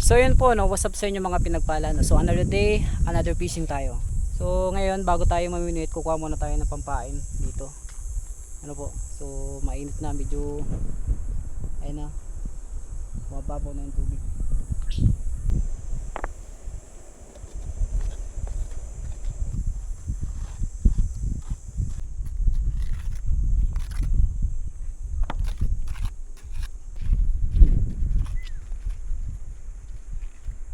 So yun po, no, what's up sa inyo mga pinagpala, no? So another day, another fishing tayo. So ngayon bago tayo maminuit, kukuha muna tayo ng pampain dito. Ano po? So mainit na, medyo ayun na. Mababaw na yung tubig.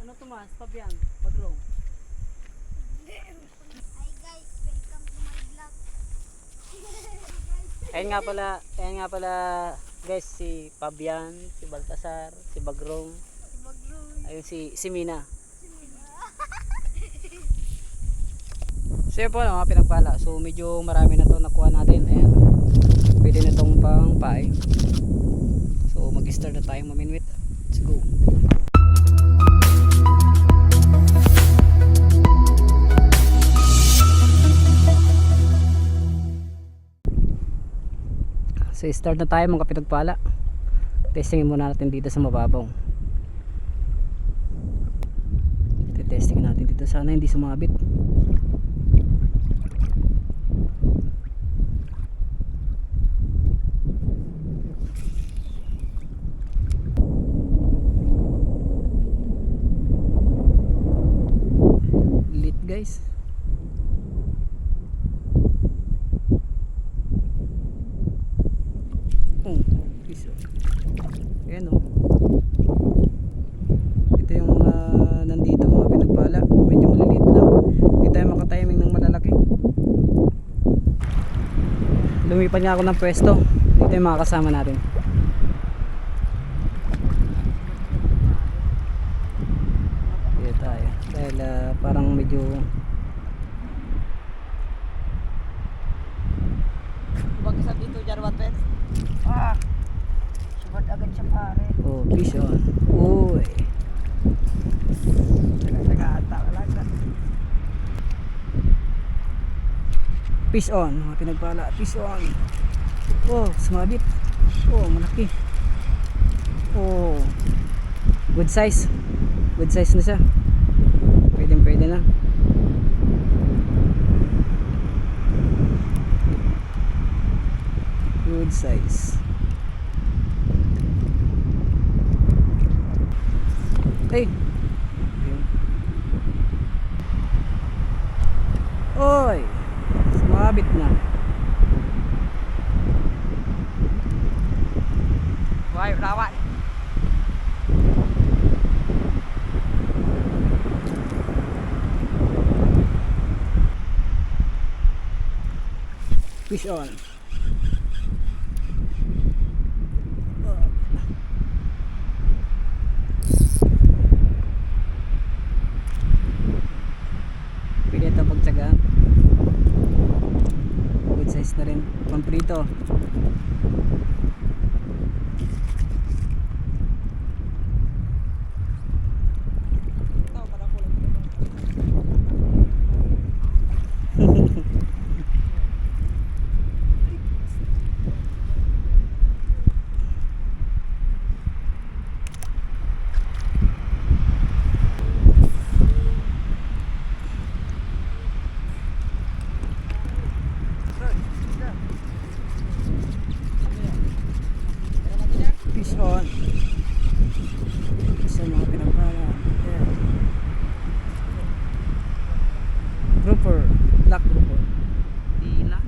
Ano Tomas? Pabian? Magrong? Hi guys, welcome to my vlog. Ayun nga pala guys, si Pabian, si Baltasar, si Bagrong, ayun si Mina. So yun po mga pinagpala. So medyo marami na to nakuha natin. Ayan. Pwede na tong pang pain. So mag-start na tayo maminwit. Let's go. So start na tayo mga pinagpala. Testingin muna natin dito sa mababaw. Testingin natin dito, sana hindi sumabit. Lit guys. Piso. Ayan o. Ito yung mga nandito mga pinagpala. Medyo maliliit lang. Hindi tayo makatiming ng malalaki. Lumipan niya ako ng pwesto. Dito yung mga kasama natin. Dito tayo. Dahil parang medyo Huwag sa dito jarwaten. Ah. Subad agad siya pare. oh, fish on. Uy. Taga ata lang. Fish on. Mga pinagpala. Fish on. Oh, sumabit. Oh, malaki. Oh. Good size. Good size na siya. Pwede na. Good size. Hey. Oy. Sumabit na. Why rawan? Fish on. Pwede ito pagtsagaan. Good size na rin. Pamprito. Fish on. Isa mga pinagpala. Yeah. Grouper. Black grouper. Dila.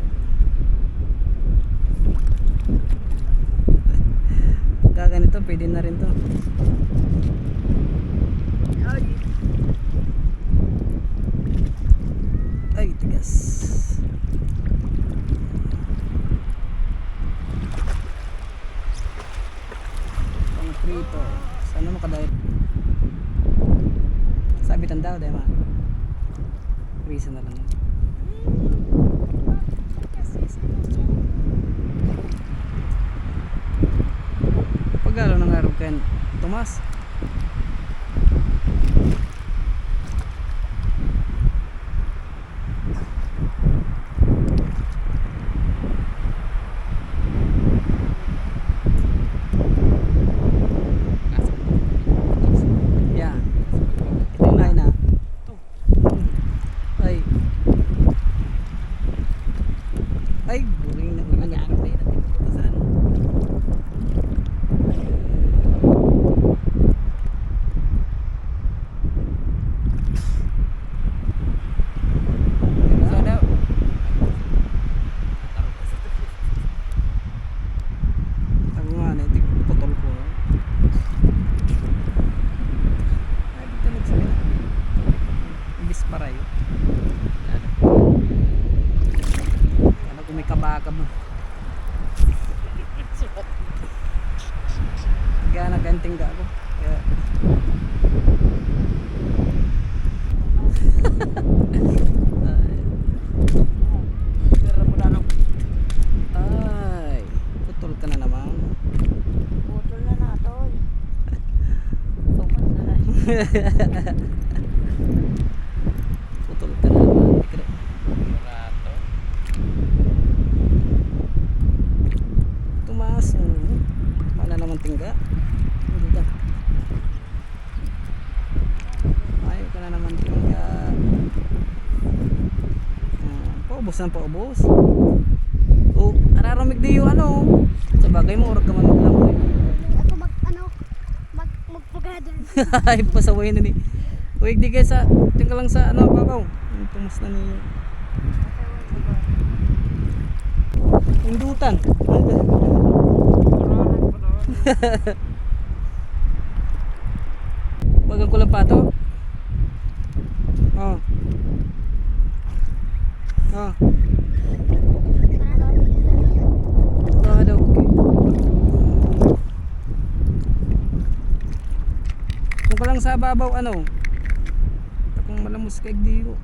Pagka ganito pwede na rin to. Ay, tigas. Pang prito. Sana makadahit. Sabitan daw, dahil ma. Risa na lang. Pagalo ng araw kan Tomas. Yeah. kamo. Kaya naganting ka ako. Kaya Pero mo na nang ay, putol ka na naman. putol na nato. Sobrang na lang. Putol ka na naman. Ikre. Tumaas. Wala naman tingga. Hindi ka. Ayaw ka na naman tingga. Paubos na paubos. Oh, araramig di yung ano. Sa bagay mo, orag ka man maglangoy. Ako magpagadal. Ay, pasaway na ni. Uy, di kayo sa, tingka lang sa ano, babaw. Ang tumas na ni indutan. Magang ko lang pato. Oh. Oh. Ah, daw. Okay. Kung ka lang sa babaw ano. Kung malamos kay diyo.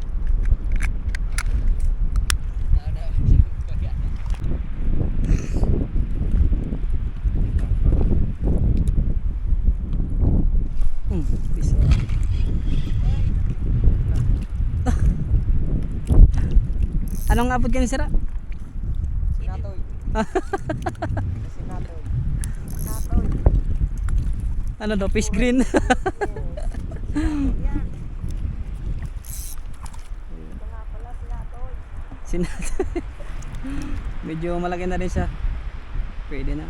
Bisa. Anong abot ka ni sira? Sinatoy. Sinatoy. Sinatoy. Ano daw, fish green? Yan. Ito nga pala sinatoy. Sinat. Medyo malaki na rin siya. Pwede na.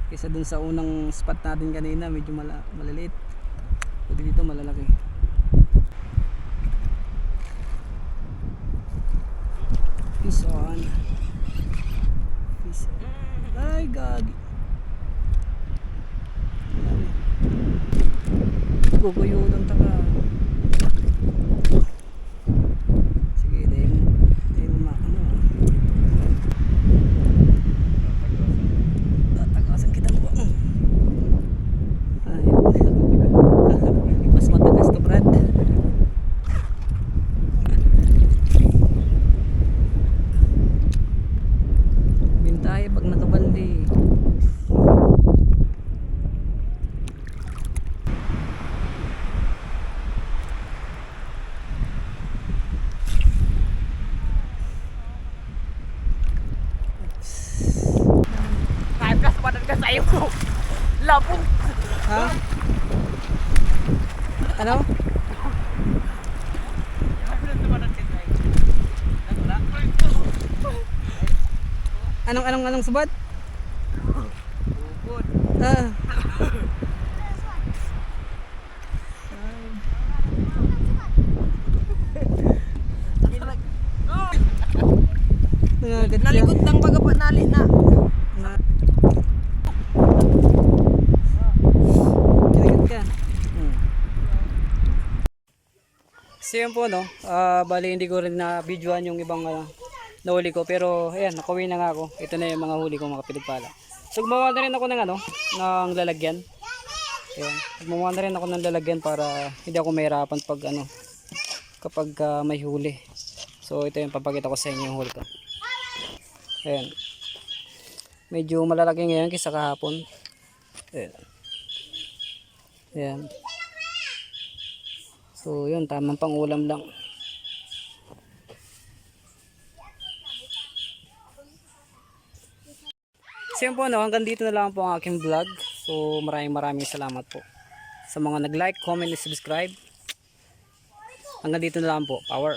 Kaysa dun sa unang spot natin kanina, medyo maliliit. Pwede dito malalaki. Fish on. Fish on. Ay, gagi. Guguyudan ta ka. Sige, dahil mo ano. Tatagasan kita mo. Ay. Mas matagas to, Brad. Bintay pag nakabandi. Kahit kas padan ka sa iyo ko. Labong. Ha? Ano? Anong subat? Ah. Nangagat siya. Nalikod lang baga pa nali na. Na. Kinagat ka. So yun po no, bali hindi ko rin na videoan yung ibang nahuli ko, pero ayan, nakauwi na nga ako. Ito na yung mga huli ko, mga pinagpala. So gumawa na rin ako ng ng lalagyan. Ayan, gumawa na rin ako ng lalagyan para hindi ako mahirapan pag kapag may huli. So ito yung papakita ko sa inyo yung huli ko. Ayan. Medyo malalaki ngayon kaysa kahapon. Ayan. Ayan. So yun, tamang pang ulam lang. So yun po, no, hanggang dito na lang po ang aking vlog. So maraming salamat po sa mga nag-like, comment, and subscribe. Hanggang dito na lang po. Power.